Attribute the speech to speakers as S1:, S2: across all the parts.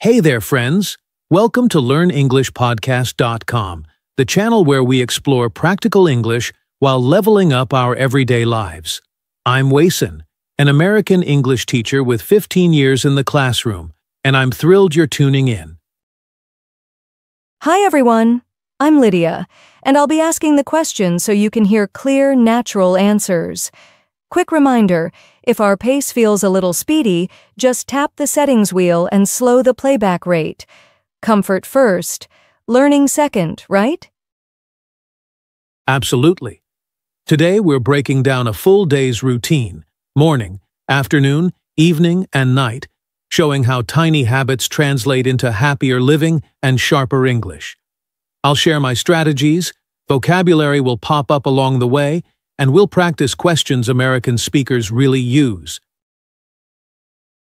S1: Hey there, friends! Welcome to LearnEnglishPodcast.com, the channel where we explore practical English while leveling up our everyday lives. I'm Wason, an American English teacher with 15 years in the classroom, and I'm thrilled you're tuning in.
S2: Hi everyone, I'm Lydia, and I'll be asking the questions so you can hear clear, natural answers. Quick reminder, if our pace feels a little speedy, just tap the settings wheel and slow the playback rate. Comfort first, learning second, right?
S1: Absolutely. Today we're breaking down a full day's routine, morning, afternoon, evening, and night, showing how tiny habits translate into happier living and sharper English. I'll share my strategies, vocabulary will pop up along the way, and we'll practice questions American speakers really use.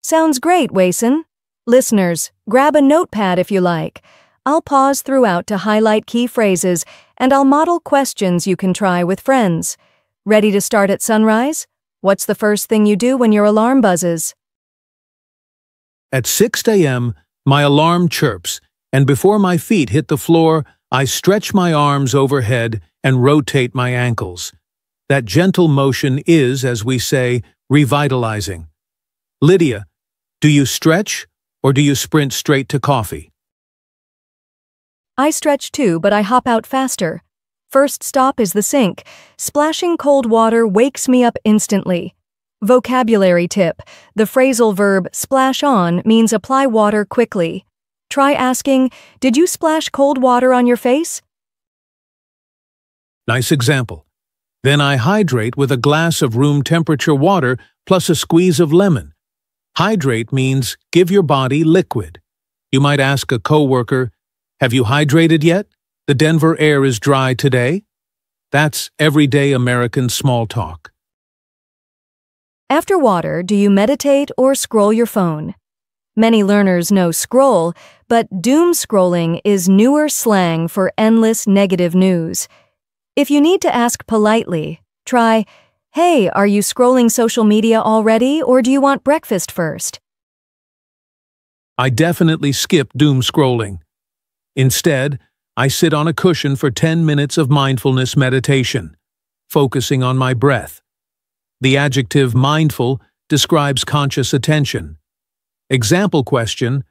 S2: Sounds great, Wason. Listeners, grab a notepad if you like. I'll pause throughout to highlight key phrases, and I'll model questions you can try with friends. Ready to start at sunrise? What's the first thing you do when your alarm buzzes?
S1: At 6 a.m., my alarm chirps, and before my feet hit the floor, I stretch my arms overhead and rotate my ankles. That gentle motion is, as we say, revitalizing. Lydia, do you stretch or do you sprint straight to coffee?
S2: I stretch too, but I hop out faster. First stop is the sink. Splashing cold water wakes me up instantly. Vocabulary tip: the phrasal verb splash on means apply water quickly. Try asking, "Did you splash cold water on your face?"
S1: Nice example. Then I hydrate with a glass of room-temperature water plus a squeeze of lemon. Hydrate means give your body liquid. You might ask a coworker, "Have you hydrated yet? The Denver air is dry today." That's everyday American small talk.
S2: After water, do you meditate or scroll your phone? Many learners know scroll, but doom scrolling is newer slang for endless negative news. If you need to ask politely, try, "Hey, are you scrolling social media already, or do you want breakfast first?"
S1: I definitely skip doom scrolling. Instead, I sit on a cushion for 10 minutes of mindfulness meditation, focusing on my breath. The adjective mindful describes conscious attention. Example question: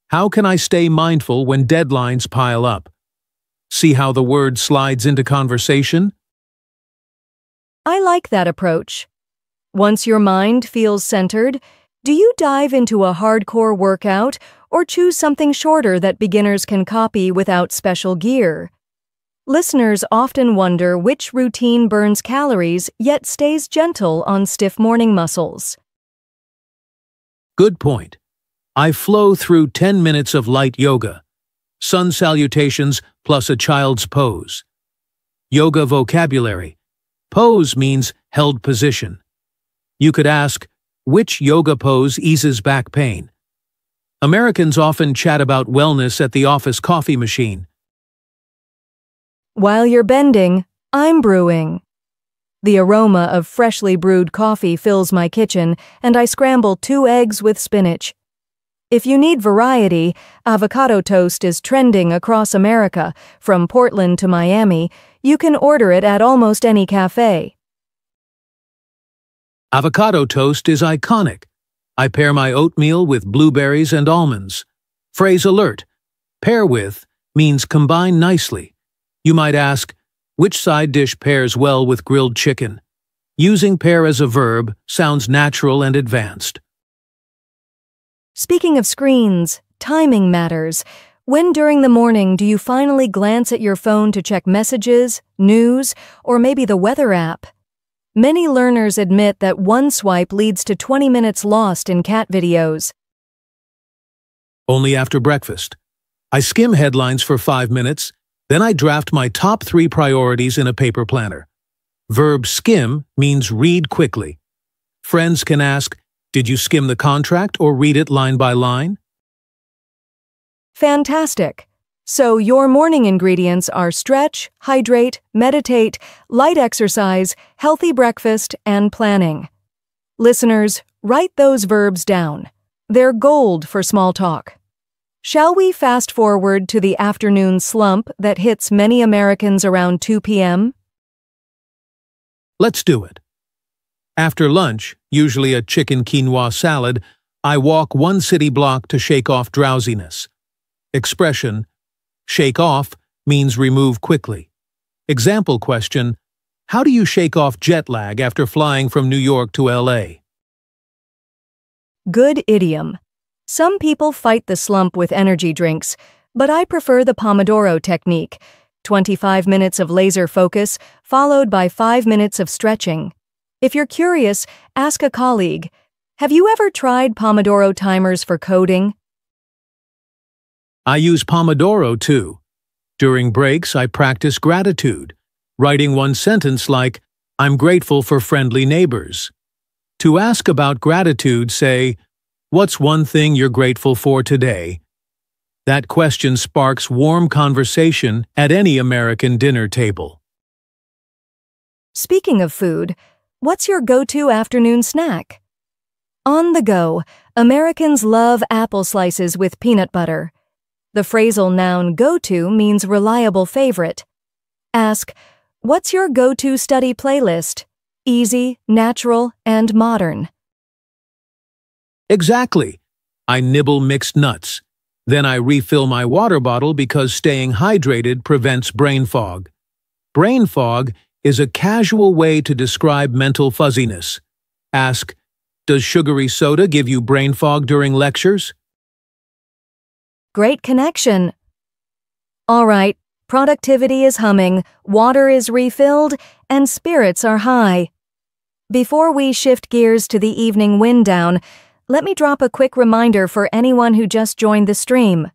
S1: how can I stay mindful when deadlines pile up? See how the word slides into conversation?
S2: I like that approach. Once your mind feels centered, do you dive into a hardcore workout or choose something shorter that beginners can copy without special gear? Listeners often wonder which routine burns calories yet stays gentle on stiff morning muscles.
S1: Good point. I flow through 10 minutes of light yoga. Sun salutations plus a child's pose. Yoga vocabulary. Pose means held position. You could ask, which yoga pose eases back pain? Americans often chat about wellness at the office coffee machine.
S2: While you're bending, I'm brewing. The aroma of freshly brewed coffee fills my kitchen, and I scramble 2 eggs with spinach. If you need variety, avocado toast is trending across America. From Portland to Miami, you can order it at almost any cafe.
S1: Avocado toast is iconic. I pair my oatmeal with blueberries and almonds. Phrase alert: pair with means combine nicely. You might ask, which side dish pairs well with grilled chicken? Using pair as a verb sounds natural and advanced.
S2: Speaking of screens, timing matters. When during the morning do you finally glance at your phone to check messages, news, or maybe the weather app? Many learners admit that one swipe leads to 20 minutes lost in cat videos.
S1: Only after breakfast. I skim headlines for 5 minutes, then I draft my top 3 priorities in a paper planner. Verb skim means read quickly. Friends can ask, did you skim the contract or read it line by line?
S2: Fantastic! So your morning ingredients are stretch, hydrate, meditate, light exercise, healthy breakfast, and planning. Listeners, write those verbs down. They're gold for small talk. Shall we fast forward to the afternoon slump that hits many Americans around 2 p.m.?
S1: Let's do it. After lunch, usually a chicken quinoa salad, I walk one city block to shake off drowsiness. Expression, shake off, means remove quickly. Example question, how do you shake off jet lag after flying from New York to LA?
S2: Good idiom. Some people fight the slump with energy drinks, but I prefer the Pomodoro technique. 25 minutes of laser focus, followed by 5 minutes of stretching. If you're curious, ask a colleague. Have you ever tried Pomodoro timers for coding?
S1: I use Pomodoro too. During breaks, I practice gratitude, writing one sentence like, I'm grateful for friendly neighbors. To ask about gratitude, say, what's one thing you're grateful for today? That question sparks warm conversation at any American dinner table.
S2: Speaking of food, what's your go-to afternoon snack? On the go, Americans love apple slices with peanut butter. The phrasal noun go-to means reliable favorite. Ask, what's your go-to study playlist? Easy, natural, and modern.
S1: Exactly. I nibble mixed nuts. Then I refill my water bottle because staying hydrated prevents brain fog. Brain fog is a casual way to describe mental fuzziness. Ask, does sugary soda give you brain fog during lectures?
S2: Great connection. All right, productivity is humming, water is refilled, and spirits are high. Before we shift gears to the evening wind down, let me drop a quick reminder for anyone who just joined the stream.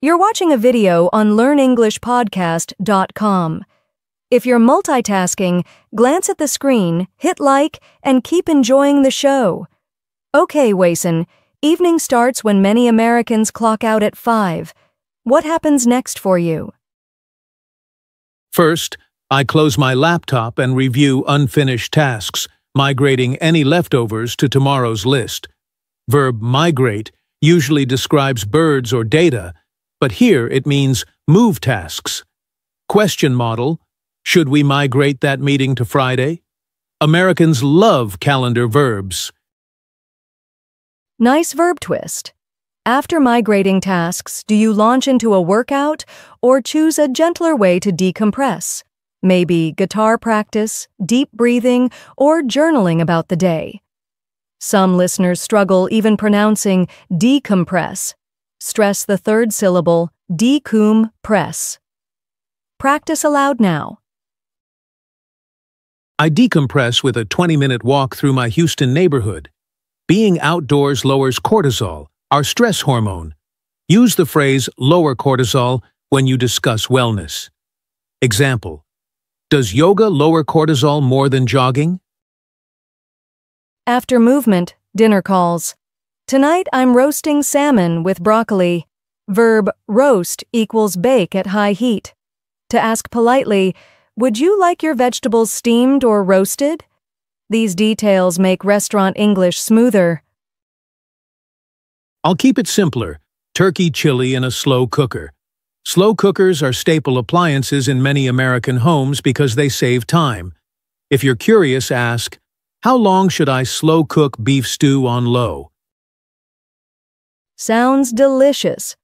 S2: You're watching a video on learnenglishpodcast.com. If you're multitasking, glance at the screen, hit like, and keep enjoying the show. Okay, Wason, evening starts when many Americans clock out at 5. What happens next for you?
S1: First, I close my laptop and review unfinished tasks, migrating any leftovers to tomorrow's list. Verb migrate usually describes birds or data, but here it means move tasks. Question model, should we migrate that meeting to Friday? Americans love calendar verbs.
S2: Nice verb twist. After migrating tasks, do you launch into a workout or choose a gentler way to decompress? Maybe guitar practice, deep breathing, or journaling about the day. Some listeners struggle even pronouncing decompress. Stress the third syllable, decompress. Practice aloud now.
S1: I decompress with a 20-minute walk through my Houston neighborhood. Being outdoors lowers cortisol, our stress hormone. Use the phrase lower cortisol when you discuss wellness. Example, does yoga lower cortisol more than jogging?
S2: After movement, dinner calls. Tonight I'm roasting salmon with broccoli. Verb roast equals bake at high heat. To ask politely, would you like your vegetables steamed or roasted? These details make restaurant English smoother.
S1: I'll keep it simpler. Turkey chili in a slow cooker. Slow cookers are staple appliances in many American homes because they save time. If you're curious, ask, how long should I slow cook beef stew on low?
S2: Sounds delicious.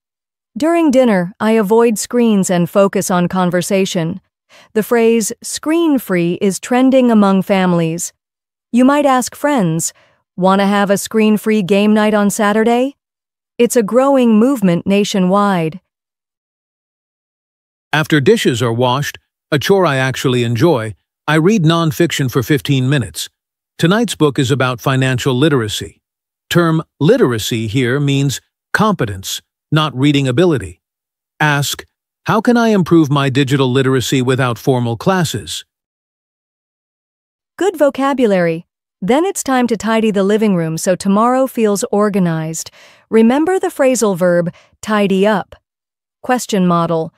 S2: During dinner, I avoid screens and focus on conversation. The phrase screen-free is trending among families. You might ask friends, want to have a screen-free game night on Saturday? It's a growing movement nationwide.
S1: After dishes are washed, a chore I actually enjoy, I read nonfiction for 15 minutes. Tonight's book is about financial literacy. Term literacy here means competence, not reading ability. Ask, how can I improve my digital literacy without formal classes?
S2: Good vocabulary. Then it's time to tidy the living room so tomorrow feels organized. Remember the phrasal verb, tidy up. Question model.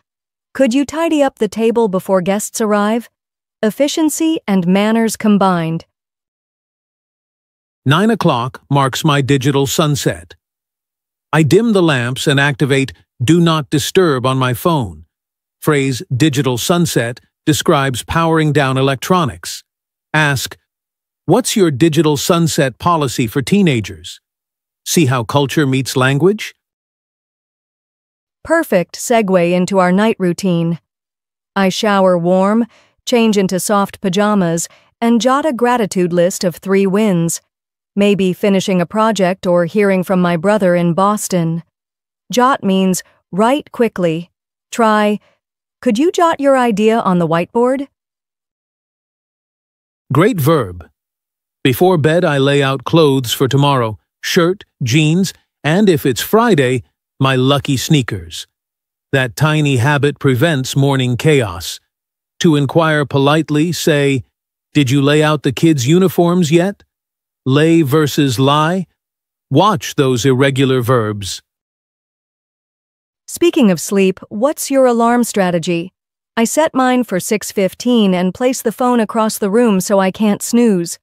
S2: Could you tidy up the table before guests arrive? Efficiency and manners combined.
S1: 9 o'clock marks my digital sunset. I dim the lamps and activate Do Not Disturb on my phone. Phrase digital sunset describes powering down electronics. Ask, what's your digital sunset policy for teenagers? See how culture meets language?
S2: Perfect segue into our night routine. I shower warm, change into soft pajamas, and jot a gratitude list of 3 wins. Maybe finishing a project or hearing from my brother in Boston. Jot means write quickly. Try, could you jot your idea on the whiteboard?
S1: Great verb. Before bed, I lay out clothes for tomorrow, shirt, jeans, and if it's Friday, my lucky sneakers. That tiny habit prevents morning chaos. To inquire politely, say, did you lay out the kids' uniforms yet? Lay versus lie? Watch those irregular verbs.
S2: Speaking of sleep, what's your alarm strategy? I set mine for 6:15 and place the phone across the room so I can't snooze.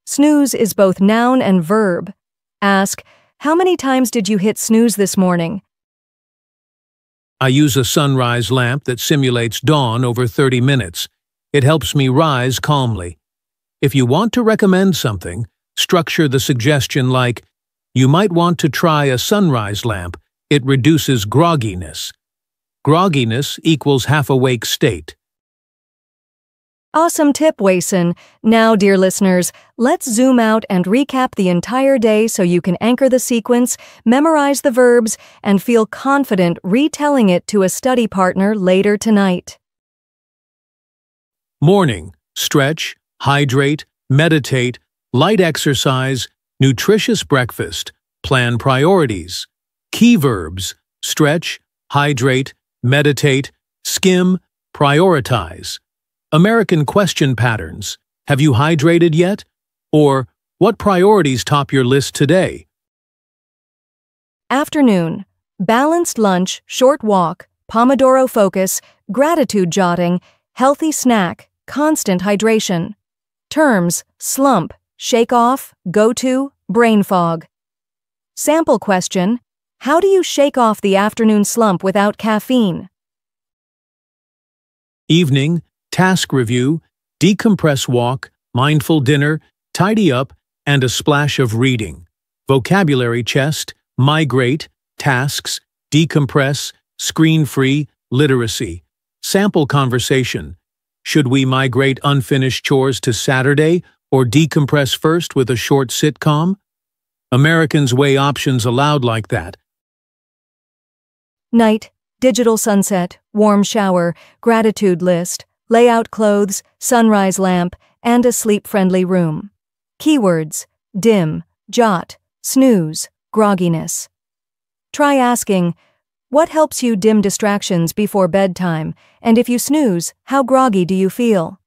S2: Snooze is both noun and verb. Ask, how many times did you hit snooze this morning?
S1: I use a sunrise lamp that simulates dawn over 30 minutes. It helps me rise calmly. If you want to recommend something, structure the suggestion like, you might want to try a sunrise lamp. It reduces grogginess. Grogginess equals half-awake state.
S2: Awesome tip, Wason. Now, dear listeners, let's zoom out and recap the entire day so you can anchor the sequence, memorize the verbs, and feel confident retelling it to a study partner later tonight.
S1: Morning, stretch, hydrate, meditate, light exercise, nutritious breakfast, plan priorities. Key verbs, stretch, hydrate, meditate, skim, prioritize. American question patterns, have you hydrated yet? Or, what priorities top your list today?
S2: Afternoon, balanced lunch, short walk, Pomodoro focus, gratitude jotting, healthy snack, constant hydration. Terms, slump, shake off, go to, brain fog. Sample question, how do you shake off the afternoon slump without caffeine?
S1: Evening, task review, decompress walk, mindful dinner, tidy up, and a splash of reading. Vocabulary chest, migrate, tasks, decompress, screen-free, literacy. Sample conversation. Should we migrate unfinished chores to Saturday or decompress first with a short sitcom? Americans weigh options aloud like that.
S2: Night, digital sunset, warm shower, gratitude list, lay out clothes, sunrise lamp, and a sleep-friendly room. Keywords, dim, jot, snooze, grogginess. Try asking, what helps you dim distractions before bedtime? And if you snooze, how groggy do you feel?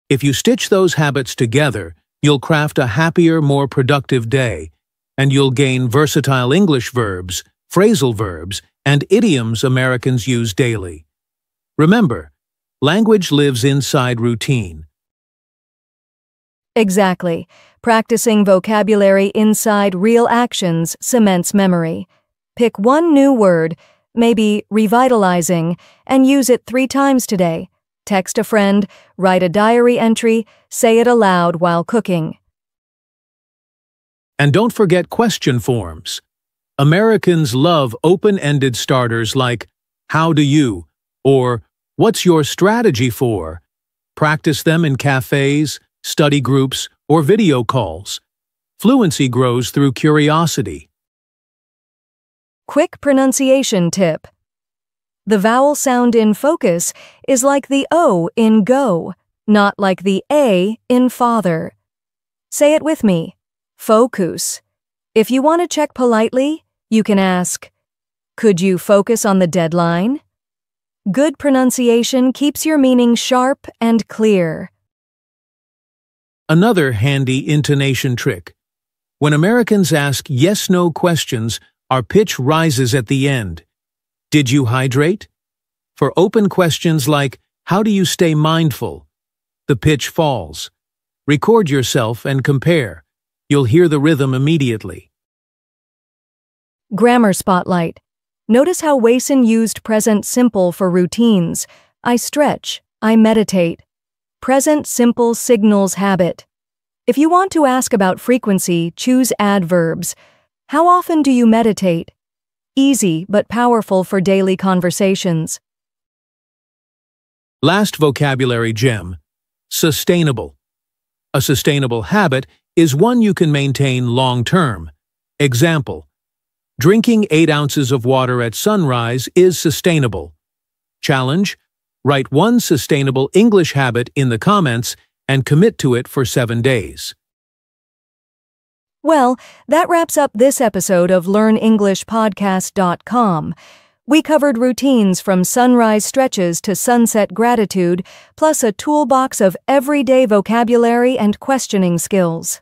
S1: If you stitch those habits together, you'll craft a happier, more productive day, and you'll gain versatile English verbs, phrasal verbs, and idioms Americans use daily. Remember, language lives inside routine.
S2: Exactly. Practicing vocabulary inside real actions cements memory. Pick one new word, maybe revitalizing, and use it 3 times today. Text a friend, write a diary entry, say it aloud while cooking.
S1: And don't forget question forms. Americans love open-ended starters like, how do you? Or, what's your strategy for? Practice them in cafes, study groups, or video calls. Fluency grows through curiosity.
S2: Quick pronunciation tip. The vowel sound in focus is like the O in go, not like the A in father. Say it with me. Focus. If you want to check politely, you can ask, could you focus on the deadline? Good pronunciation keeps your meaning sharp and clear.
S1: Another handy intonation trick. When Americans ask yes-no questions, our pitch rises at the end. Did you hydrate? For open questions like, how do you stay mindful? The pitch falls. Record yourself and compare. You'll hear the rhythm immediately.
S2: Grammar Spotlight. Notice how Wason used present simple for routines. I stretch, I meditate. Present simple signals habit. If you want to ask about frequency, choose adverbs. How often do you meditate? Easy but powerful for daily conversations.
S1: Last vocabulary gem: sustainable. A sustainable habit is one you can maintain long-term. Example: drinking 8 ounces of water at sunrise is sustainable. Challenge: write one sustainable English habit in the comments and commit to it for 7 days.
S2: Well, that wraps up this episode of LearnEnglishPodcast.com. We covered routines from sunrise stretches to sunset gratitude, plus a toolbox of everyday vocabulary and questioning skills.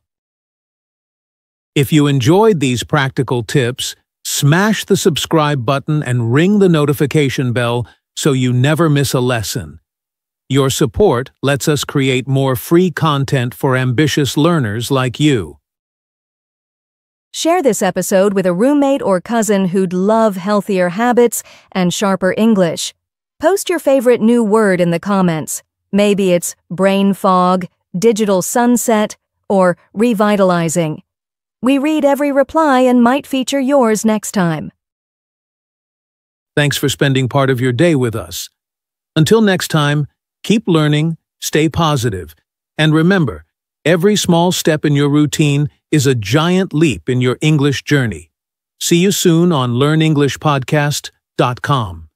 S1: If you enjoyed these practical tips, smash the subscribe button and ring the notification bell so you never miss a lesson. Your support lets us create more free content for ambitious learners like you.
S2: Share this episode with a roommate or cousin who'd love healthier habits and sharper English. Post your favorite new word in the comments. Maybe it's brain fog, digital sunset, or revitalizing. We read every reply and might feature yours next time.
S1: Thanks for spending part of your day with us. Until next time, keep learning, stay positive, and remember, every small step in your routine is a giant leap in your English journey. See you soon on LearnEnglishPodcast.com.